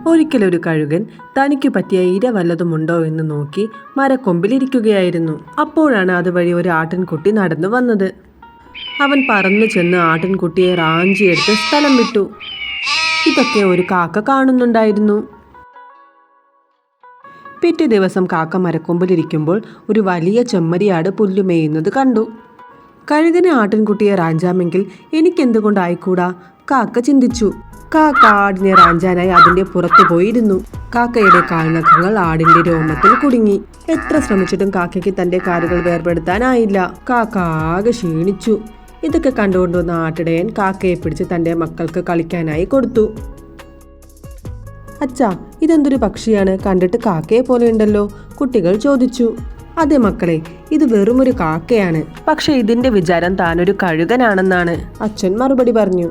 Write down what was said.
ഒരിക്കലൊരു കഴുകൻ തനിക്ക് പറ്റിയ ഇര വല്ലതുമുണ്ടോ എന്ന് നോക്കി മരക്കൊമ്പിലിരിക്കുകയായിരുന്നു. അപ്പോഴാണ് അതുവഴി ഒരു ആട്ടിൻകുട്ടി നടന്നു വന്നത്. അവൻ പറന്നു ചെന്ന് ആട്ടിൻകുട്ടിയെ റാഞ്ചിയെടുത്ത് സ്ഥലം വിട്ടു. ഇതൊക്കെ ഒരു കാക്ക കാണുന്നുണ്ടായിരുന്നു. പിറ്റേ ദിവസം കാക്ക മരക്കൊമ്പിലിരിക്കുമ്പോൾ ഒരു വലിയ ചെമ്മരിയാട് പുല്ലുമേയുന്നത് കണ്ടു. കഴുകന് ആട്ടിൻകുട്ടിയെ റാഞ്ചാമെങ്കിൽ എനിക്കെന്തുകൊണ്ടായിക്കൂടാ? കാക്ക ചിന്തിച്ചു. കാക്ക ആടിനെ റാഞ്ചാനായി അതിന്റെ പുറത്തു പോയിരുന്നു. കാക്കയുടെ കാൽനഖങ്ങൾ ആടിന്റെ രോമത്തിൽ കുടുങ്ങി. എത്ര ശ്രമിച്ചിട്ടും കാക്കയ്ക്ക് തന്റെ കാലുകൾ വേർപെടുത്താനായില്ല. കാക്ക ആകെ ക്ഷീണിച്ചു. ഇതൊക്കെ കണ്ടുകൊണ്ടുവന്ന ആട്ടിടയൻ കാക്കയെ പിടിച്ച് തന്റെ മക്കൾക്ക് കളിക്കാനായി കൊടുത്തു. അച്ഛാ, ഇതെന്തൊരു പക്ഷിയാണ്, കണ്ടിട്ട് കാക്കയെ പോലെയുണ്ടല്ലോ? കുട്ടികൾ ചോദിച്ചു. അതെ മക്കളെ, ഇത് വെറുമൊരു കാക്കയാണ്. പക്ഷെ ഇതിന്റെ വിചാരം താനൊരു കഴുകനാണെന്നാണ്, അച്ഛൻ മറുപടി പറഞ്ഞു.